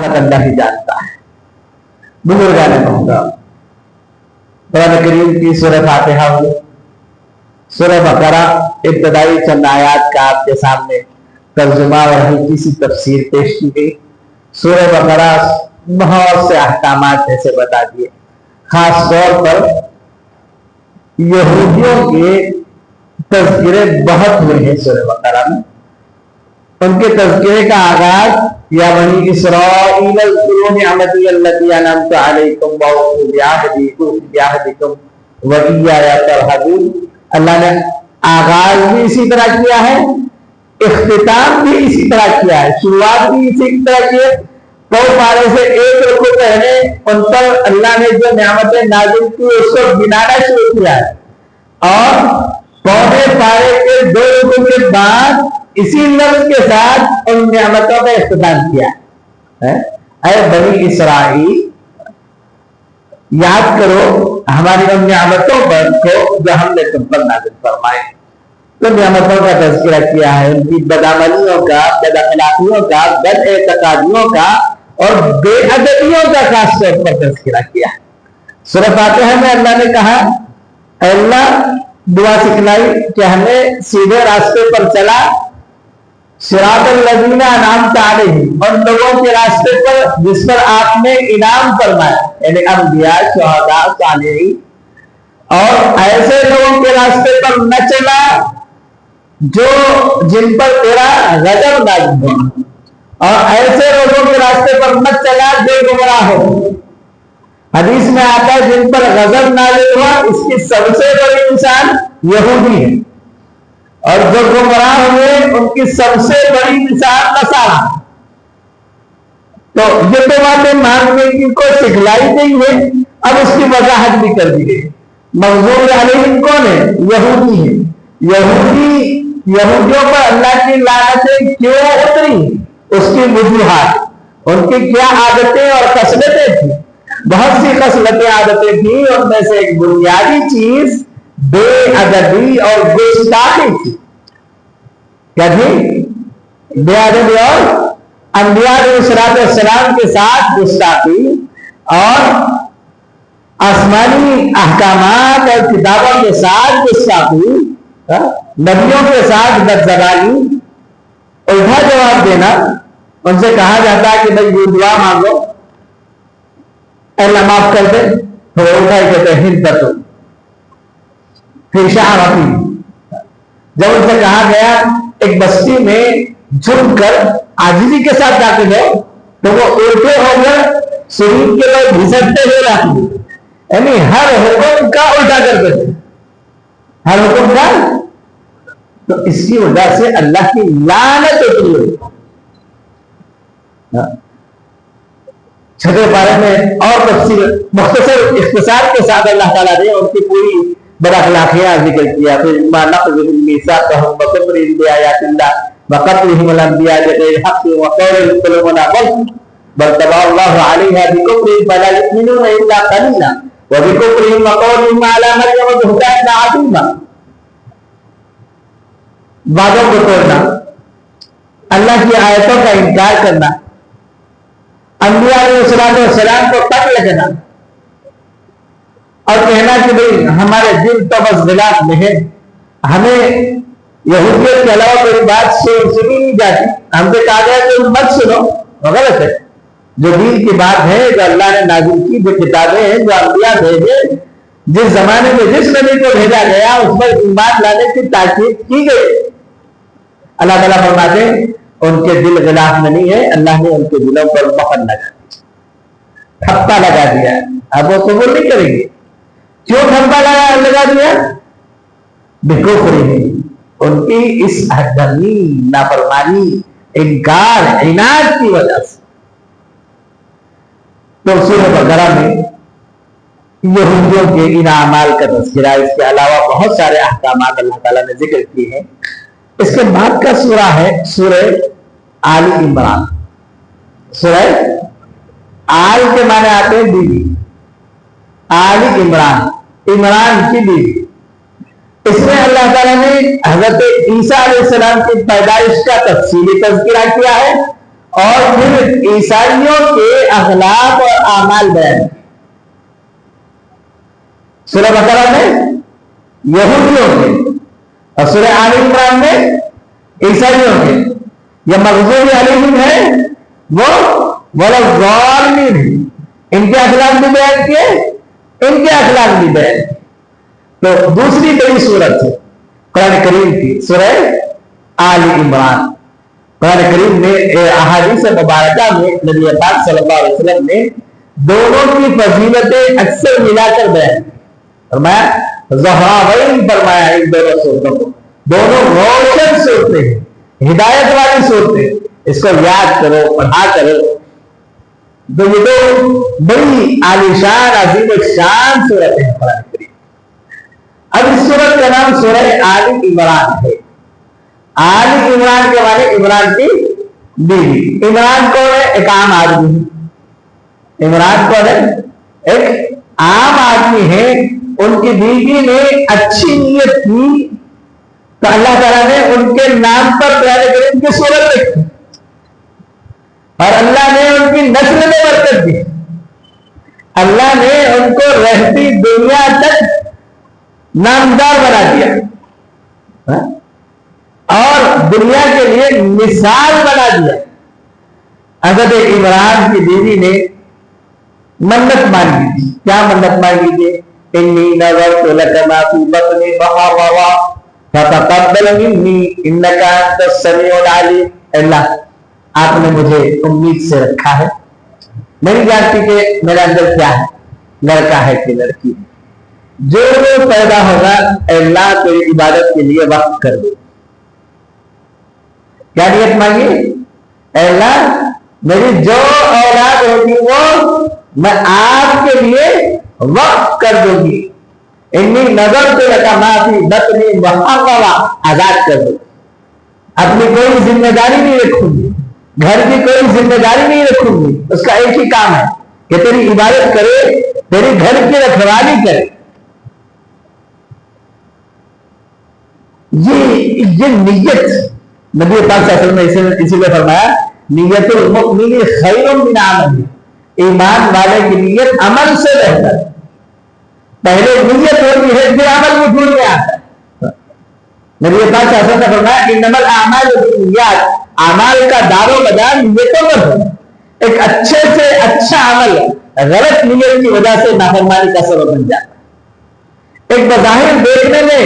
حقیقت اللہ ہی جانتا ہے۔ بزرگان محترم، قرآن کریم کی سورہ فاتحہ ہو، سورہ بقرہ ابتدائی چند آیات کا آپ کے سامنے ترجمہ اور ہلکی سی تفسیر پیش کی گئی۔ سورہ بقرہ بہت سے احکامات ایسے بتا دیے، خاص طور پر یہودیوں کے تذکرے بہت ہوئے ہیں سورہ بقرہ میں۔ ان کے تذکرے کا آغاز یا بنی اسرائیل اذکروا نعمتی التی انعمت علیکم واوفوا بعہدکم وایایا فارہبون۔ اللہ نے آغاز بھی اسی طرح کیا ہے، اختتام بھی اسی طرح کیا ہے، شروعات بھی اسی طرح کی ہے۔ تو پارے سے ایک رکوع پہلے ان پر اللہ نے جو نعمتیں نازل کی اس کو گنانا شروع کیا ہے، اور پونے پارے کے 2 رکوع کے بعد اسی لفظ کے ساتھ ان نعمتوں کا اختتام کیا ہے۔ اے بنی اسرائیل، یاد کرو ہماری ان نعمتوں پر کو جو ہم نے تم پر نازل فرمائے۔ تو نعمتوں کا تذکرہ کیا ہے، ان کی بدعملیوں کا، بد اخلاقیوں کا، بد اعتقادیوں کا اور بے ادبیوں کا خاص طور پر تذکرہ کیا ہے۔ سورہ فاتحہ میں اللہ نے کہا، اے اللہ دعا سکھلائی کہ ہمیں سیدھے راستے پر چلا، صراط الذین انعمت علیہم، ان لوگوں کے راستے پر جس پر آپ نے انعام فرمایا، یعنی انبیاء، شہداء، صالحین، اور ایسے لوگوں کے راستے پر نہ چلا جو جن پر تیرا غضب نازل ہو، اور ایسے لوگوں کے راستے پر مت چلا جو گمراہ ہو۔ حدیث میں آتا ہے جن پر غضب نازل ہوا اس کی سب سے بڑی مثال یہودی ہے، اور جو گمراہ ہوئے ان کی سب سے بڑی مثال نصارہ۔ تو یہ تو باتیں ماننے کی کو سکھلائی گئی ہے، اب اس کی وضاحت بھی کر دی گئی۔ مغضوب علیہم کون ہے؟ یہودی ہے۔ یہودیوں پر اللہ کی لعنتیں کیوں اتری؟ اس کی وجوہات، ان کی کیا عادتیں اور خصلتیں تھیں؟ بہت سی خصلتیں عادتیں تھیں، ان میں سے ایک بنیادی چیز بے ادبی اور گستاخی تھی۔ کیا تھی؟ بے ادبی اور انبیاء علیہ السلام کے ساتھ گستاخی، اور آسمانی احکامات اور کتابوں کے ساتھ گستاخی، نبیوں کے ساتھ بدزبانی، الٹا جواب دینا۔ ان سے کہا جاتا ہے کہ بھائی یہ دعا مانگو، اللہ معاف کر دے، تو وہ اٹھائی کہتے ہیں ہدتو پھر شعرتی۔ جب ان سے کہا گیا ایک بستی میں جھک کر عاجزی کے ساتھ داخل ہو، تو وہ الٹے ہو کر شریف کے لوگ گھسٹتے ہوئے داخل، یعنی ہر حکم کا الٹا کرتے تھے، ہر حکم کا۔ تو اس کی وجہ سے اللہ کی لعنت اتری ہوئی۔ چھٹے پارے میں اور تفصیل مختصر اختصار کے ساتھ اللہ تعالیٰ نے ان کی پوری بد اخلاقیاں ذکر کیا۔ پھر ما نقضهم میثاقهم وکفرهم بآیات اللہ وقتلهم الانبیاء بغیر حق وقولهم قلوبنا غلف بل طبع اللہ علیہا بکفرهم فلا یؤمنون الا قلیلا وبکفرهم وقولهم علی مریم بہتانا عظیما۔ وعدوں کو توڑنا، اللہ کی آیتوں کا انکار کرنا، انبیاء علیہ السلام کو قتل کرنا، اور کہنا کہ بھئی ہمارے دل تو بس غلاف میں ہے، ہمیں یہودیت کے علاوہ کوئی بات سنی نہیں جاتی، ہم سے کہا گیا کہ مت سنو، وہ غلط ہے۔ جو دین کی بات ہے، جو اللہ نے نازل کی، جو کتابیں ہیں، جو انبیاء بھیجے، جس زمانے میں جس نبی کو بھیجا گیا اس پر ایمان لانے کی تاکید کی گئی۔ اللہ تعالیٰ فرماتے ہیں ان کے دل غلاف میں نہیں ہے، اللہ نے ان کے دلوں پر مہر لگا دی، ٹھپا لگا دیا، اب وہ قبول نہیں کریں گے۔ کیوں ٹھپا لگا دیا؟ بکفرہم، ان کی اس حدمی، نافرمانی، انکار، عناد کی وجہ سے۔ تو سورہ بقرہ میں یہودیوں کے ان اعمال کا تذکرہ، اس کے علاوہ بہت سارے احکامات اللہ تعالیٰ نے ذکر کیے ہیں۔ اس کے بعد کا سورہ ہے سورہ آل عمران۔ سورہ آل کے معنی آتے ہیں بیوی، آل عمران، عمران کی بیوی۔ اس میں اللہ تعالیٰ نے حضرت عیسیٰ علیہ السلام کی پیدائش کا تفصیلی تذکرہ کیا ہے، اور پھر عیسائیوں کے اخلاق اور اعمال بیان کیے. سورہ بقرہ میں یہودیوں کے اور سورہ آل عمران میں عیسائیوں کے. یہ مغضوب علیہم ہے وہ والضالین ہیں. ان کے اخلاق بھی بیان کیے, ان کے اخلاق بھی بیان کیے. تو دوسری بڑی سورت ہے قرآن کریم کی سورہ آل عمران. قرآن کریم میں احادیث مبارکہ میں نبی پاک صلی اللہ علیہ وسلم نے دونوں کی فضیلتیں اکثر ملا کر بیان کی. فرمایا زہراوین, فرمایا ان دونوں صورتوں کو, دونوں روشن صورتیں ہیں, ہدایت والی صورتیں, اس کو یاد کرو, پڑھا کرو. تو یہ تو بڑی عالیشان عظیم الشان صورت ہے قرآن کریم. اب اس صورت کا نام سورہ آل عمران ہے. آل عمران کے معنی عمران کی بیوی. عمران کون ہے؟ ایک عام آدمی. عمران کون ہے؟ ایک عام آدمی ہے. ان کی بیوی نے اچھی نیت کی تو اللہ تعالیٰ نے ان کے نام پر قرآن کریم کی صورت رکھی اور اللہ نے ان کی نسل میں برکت دی. اللہ نے ان کو رہتی دنیا تک نامدار بنا دیا اور دنیا کے لیے مثال بنا دیا. حضرت عمران کی بیوی نے منت مانگی تھی. کیا منت مانگی تھی؟ انی نذرت لک ما فی بطنی محررا فتقبل منی انک انت السمیع العلیم. اللہ آپ نے مجھے امید سے رکھا ہے, نہیں جانتی کہ میرے اندر کیا ہے, لڑکا ہے کہ لڑکی. جو پیدا ہوگا اللہ تیری عبادت کے لیے وقف کر دو. کیا نیت مانگی؟ اللہ میری جو اولاد ہوگی وہ میں آپ کے لیے وقف کر دوں گی. انی نظر تو لگا معافی بطنی محررا, آزاد کر دوں. اپنی کوئی ذمہ داری نہیں رکھوں گی, گھر کی کوئی ذمہ داری نہیں رکھوں گی. اس کا ایک ہی کام ہے کہ تیری عبادت کرے, تیری گھر کی رکھوالی کرے. یہ نیت نبی پاک صلی اللہ علیہ وسلم نے اسی لیے فرمایا نیت المؤمن خیر من عمل. ایمان والے کی نیت عمل سے بہتر. پہلے نیت ہوتی ہے پھر عمل وجود میں آتا ہے. نبی پاک صلی اللہ علیہ وسلم نے فرمایا انما الاعمال بالنیات, اعمال کا دار و مدار نیتوں پر ہے. ایک اچھے سے اچھا عمل غلط نیت کی وجہ سے نافرمانی کا سبب بن جاتا ہے. ایک بظاہر دیکھنے میں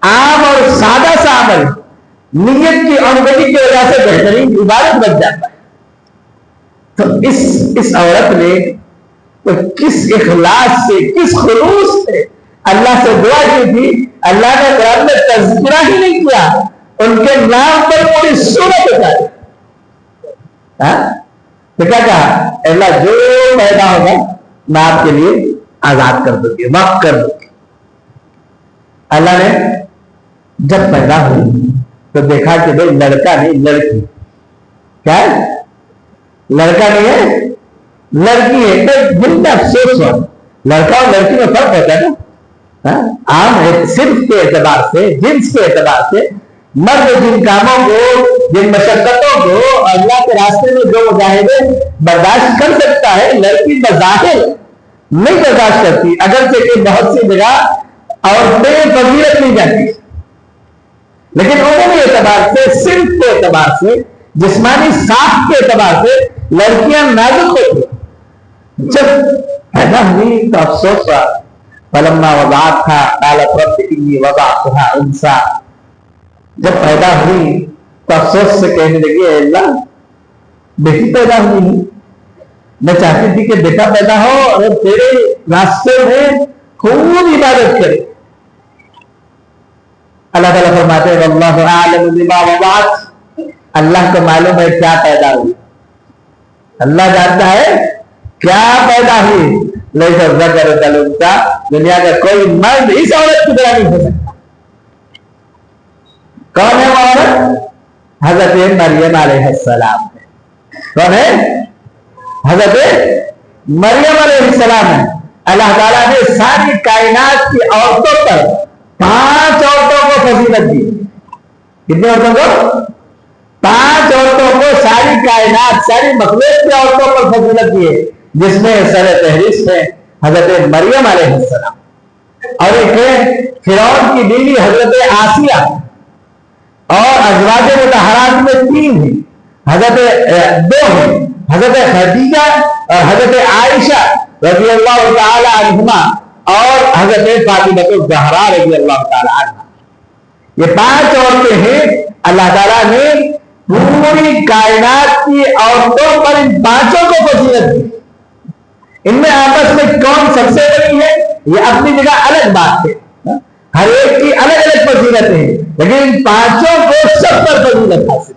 عام اور سادہ سا عمل نیت کی عمدگی کی وجہ سے بہترین عبادت بن جاتا ہے. تو اس عورت نے کس اخلاص سے, کس خلوص سے اللہ سے دعا کی تھی. اللہ نے قرآن میں تذکرہ ہی نہیں کیا, ان کے نام پر پوری سورت اتاری. تو کیا کہا, اللہ جو پیدا ہوگا میں آپ کے لیے آزاد کر دوں گی, وقف کر دوں گی. اللہ نے جب پیدا ہوئی تو دیکھا کہ بھائی لڑکا نہیں لڑکی. کیا ہے؟ لڑکا نہیں ہے لڑکی ہے. تو دل میں افسوس ہوا. لڑکا اور لڑکی میں فرق ہوتا ہے نا, عام ہے صرف کے اعتبار سے, جنس کے اعتبار سے. مرد جن کاموں کو, جن مشقتوں کو اللہ کے راستے میں جو مجاہدے برداشت کر سکتا ہے, لڑکی بظاہر نہیں برداشت کرتی. اگرچہ کہ بہت سی جگہ عورتیں فضیلت نہیں جاتی, لیکن عمومی اعتبار سے, صرف کے اعتبار سے, جسمانی ساخت کے اعتبار سے لڑکیاں نازک ہوتی. جب پیدا ہوئی تو افسوس ہوا. فلما وضعتها قالت رب انی وضعتها انثى. جب پیدا ہوئی تو افسوس سے کہنے لگی اے اللہ بیٹی پیدا ہوئی ہے, میں چاہتی تھی کہ بیٹا پیدا ہو اور تیرے راستے میں خوب عبادت کرے. اللہ تعالیٰ فرماتے ہیں واللہ اعلم بما وضعت. اللہ کو معلوم ہے کیا پیدا ہوئی, اللہ جانتا ہے کیا پیدا ہوئی. لیس الذکر کالانثی, دنیا کا کوئی مرد اس عورت کی طرح نہیں ہو سکتا. کون ہے وہ عورت؟ حضرت مریم علیہ السلام ہے. کون ہے؟ حضرت مریم علیہ السلام ہے. اللہ تعالیٰ نے ساری کائنات کی عورتوں پر 5 عورتوں کو فضیلت دی. کتنی عورتوں کو؟ 5 عورتوں کو ساری کائنات ساری مخلوق کی عورتوں پر فضیلت دی ہے، جس میں سر فہرست ہے حضرت مریم علیہ السلام، اور ایک ہے فرعون کی بیوی حضرت آسیہ، اور ازواج مطہرات میں 3 ہیں، حضرت 2 ہیں، حضرت خدیجہ اور حضرت عائشہ رضی اللہ تعالی عنہما، اور حضرت فاطمہ الزہرا رضی اللہ تعالی عنہ۔ یہ 5 عورتیں ہیں، اللہ تعالیٰ نے پوری کائنات کی عورتوں پر ان 5 کو فضیلت دی۔ ان میں آپس میں کون سب سے بڑی ہے یہ اپنی جگہ الگ بات ہے، ہر ایک کی الگ الگ فضیلت ہے، لیکن ان 5 کو سب پر فضیلت حاصل۔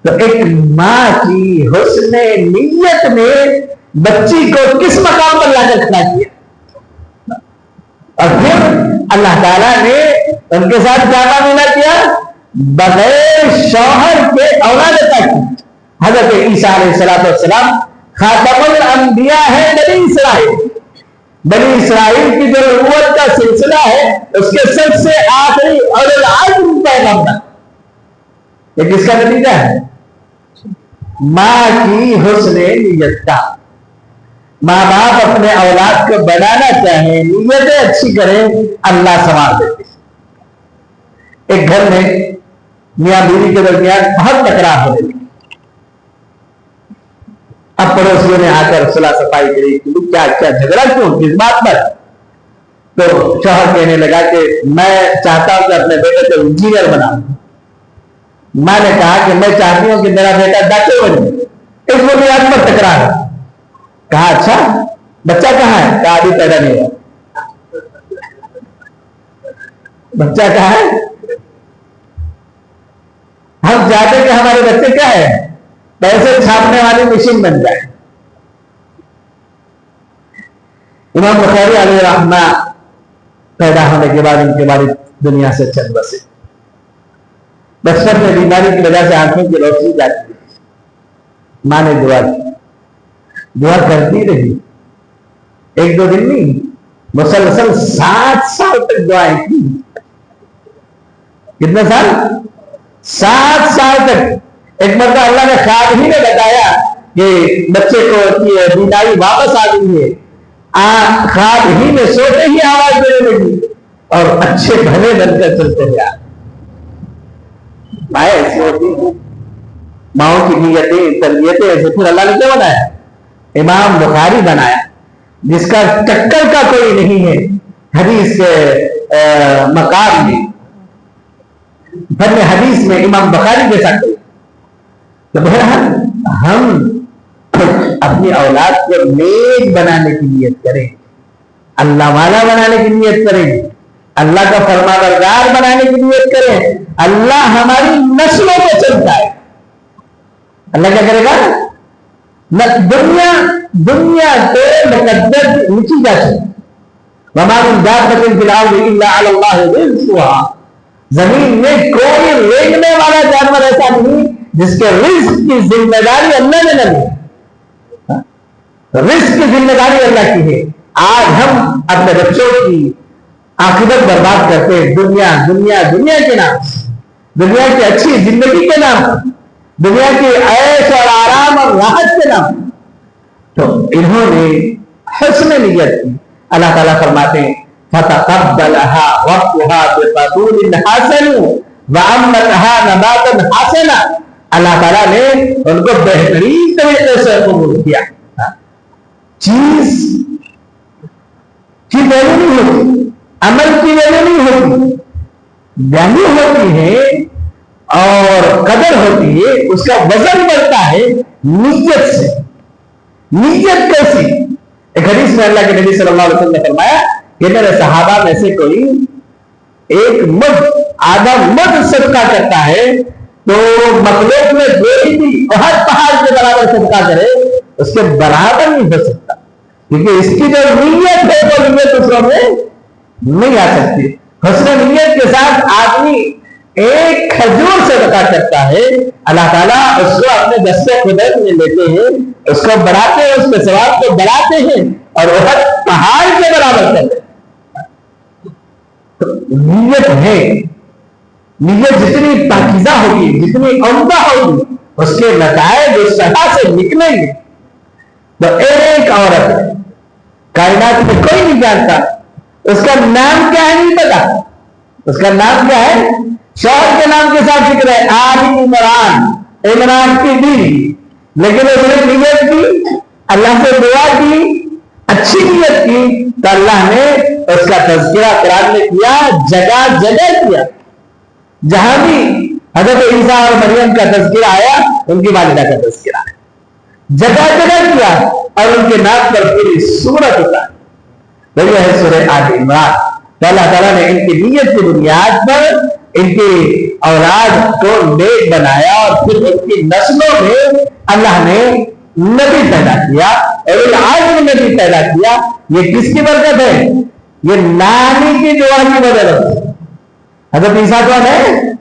تو ایک ماں کی حسن نیت نے بچی کو کس مقام پر لا کر کھڑا کیا، اور پھر اللہ تعالیٰ نے ان کے ساتھ کیا معاملہ کیا، بغیر شوہر کے اولاد عطا کی۔ حضرت عیسیٰ علیہ السلام خاتم الانبیاء ہے بنی اسرائیل کی جو نبوت کا سلسلہ ہے اس کے سب سے آخری اور العظم پیغمبر۔ یہ کس کا نتیجہ ہے؟ ماں کی حسن نیت کا۔ ماں باپ اپنے اولاد کو بنانا چاہیں، نیتیں اچھی کریں، اللہ سنوار دیتے۔ ایک گھر میں میاں بیوی کے درمیان بہت تکرار ہو رہی، اب پڑوسیوں نے آ کر صلاح صفائی کری کہ کیا جھگڑا کیوں، کس بات پر؟ تو شوہر کہنے لگا کہ میں چاہتا ہوں کہ اپنے بیٹے کو انجینئر بناؤں۔ ماں نے کہا کہ میں چاہتی ہوں کہ میرا بیٹا ڈاکٹر بنے۔ اس بنیاد پر تکرار ہے۔ کہا اچھا بچہ کہاں ہے؟ کہا ابھی پیدا نہیں ہوا۔ بچہ کہاں ہے؟ ہم چاہتے کہ ہمارے بچے کیا ہے، پیسے چھاپنے والی مشین بن جائے۔ امام بخاری علیہ رحمہ پیدا ہونے کے بعد ان کے والد دنیا سے چل بسے۔ بچپن میں بیماری کی وجہ سے آنکھوں کی روشنی جاتی ہے۔ ماں نے دعا کرتی رہی، 1-2 دن نہیں، مسلسل 7 سال تک دعائیں کی۔ کتنے سال؟ 7 سال تک۔ ایک مرتبہ اللہ نے خواب ہی میں بتایا کہ بچے کو بیماری واپس آ گئی ہے، خواب ہی میں سوتے ہی آواز دینے لگی اور اچھے بھلے بن کر چلتے گیا۔ مائیں ایسی ہوتی ہیں، ماؤں کی نیتیں تربیتیں ایسے۔ پھر اللہ نے کیا بنایا؟ امام بخاری بنایا، جس کا ٹکر کا کوئی نہیں ہے حدیث کے مقام میں، فن حدیث میں امام بخاری جیسا کوئی۔ تو بہرحال ہم اپنی اولاد کو نیک بنانے کی نیت کریں، اللہ والا بنانے کی نیت کریں، اللہ کا فرما بردار بنانے کی نیت کریں۔ اللہ ہماری نسلوں کو چلتا ہے۔ اللہ کیا کرے گا؟ دنیا کو مقدر نیچی جا چکی۔ وما من دابۃ فی الارض الا علی اللہ رزقها۔ زمین میں کوئی رینگنے والا جانور ایسا نہیں جس کے رزق کی ذمہ داری اللہ نے نہ لی۔ رزق کی ذمہ داری اللہ کی ہے۔ آج ہم اپنے بچوں کی عاقبت برباد کرتے ہیں دنیا کے نام، دنیا کی اچھی زندگی کے نام، دنیا کی عیش اور آرام اور راحت کے نام۔ تو انہوں نے حسن نیت کی۔ اللہ تعالیٰ فرماتے ہیں فَتَقَبَّلَهَا رَبُّهَا بِقَبُولٍ حَسَنٍ وَأَنبَتَهَا نَبَاتًا حَسَنًا۔ اللہ تعالیٰ نے ان کو بہترین طریقے سے قبول کیا۔ چیز کی ویلیو نہیں ہوتی، عمل کی ویلیو نہیں ہوتی، ویلیو ہوتی ہے اور قدر ہوتی ہے، اس کا وزن بڑھتا ہے نیت سے۔ نیت کیسی؟ ایک حدیث میں اللہ کے نبی صلی اللہ علیہ وسلم نے فرمایا کہ میرے صحابہ میں سے کوئی ایک مد آدھا مد صدقہ کرتا ہے تو مخلوق میں کوئی بھی ہر پہاڑ کے برابر صدقہ کرے اس کے برابر نہیں ہو سکتا، کیونکہ اس کی جو نیت ہے وہ نیت دوسروں میں نہیں آ سکتی۔ حسن نیت کے ساتھ آدمی ایک کھجور سے صدقہ کرتا ہے، اللہ تعالیٰ اس کو اپنے دستے قدرت میں لیتے ہیں، اس کو بڑھاتے ہیں، اس کے ثواب کو بڑھاتے ہیں اور وہ ہر پہاڑ کے برابر کرتے ہیں۔ نیت ہے نیت جتنی پاکیزہ ہوگی، جتنی عمدہ ہوگی، اس کے نتائج اس طرح سے نکلیں گے۔ تو ایک عورت ہے، کائنات میں کوئی نہیں جانتا، اس کا نام کیا ہے نہیں پتا، اس کا نام کیا ہے، شوہر کے نام کے ساتھ ذکر ہے آل عمران، عمران کی بیوی، لیکن اس نے نیت کی، اللہ سے دعا کی، اچھی نیت کی، تو اللہ نے اس کا تذکرہ قرآن میں کیا، جگہ جگہ کیا۔ جہاں بھی حضرت عیسیٰ اور مریم کا تذکرہ آیا، ان کی والدہ کا تذکرہ آیا، جگہ جگہ کیا، اور ان کے نام پر پوری سورت اتاری، وہی ہے سورہ آل عمران۔ تو اللہ تعالیٰ نے ان کی نیت کی بنیاد پر ان کی اولاد کو نیک بنایا، اور پھر ان کی نسلوں میں اللہ نے نبی پیدا کیا، اور العزم نبی پیدا کیا۔ یہ کس کی برکت ہے؟ یہ نانی کی دعا کی بدولت۔ حضرت عیسیٰ کون ہے؟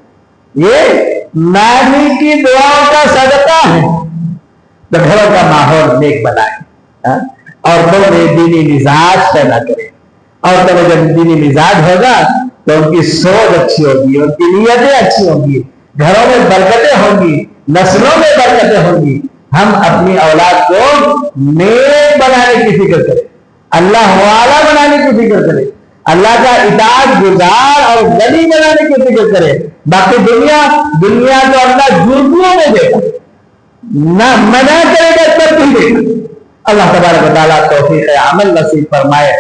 یہ نانی کی دعاؤں کا صدقہ ہے۔ تو گھروں کا ماحول نیک بنائے، عورتوں میں دینی مزاج پیدا کرے، عورتوں میں جب دینی مزاج ہوگا تو ان کی سوچ اچھی ہوگی، ان کی نیتیں اچھی ہوں گی، گھروں میں برکتیں ہوں گی، نسلوں میں برکتیں ہوں گی۔ ہم اپنی اولاد کو نیک بنانے کی فکر کریں، اللہ والا بنانے کی فکر کریں، اللہ کا اطاعت گزار اور غنی بنانے کی فکر کریں۔ باقی دنیا تو اللہ جرموں میں دے گا، نہ منع کرے گا تب بھی دے گا۔ اللہ تبارک و تعالیٰ توفیق عمل نصیب فرمائے۔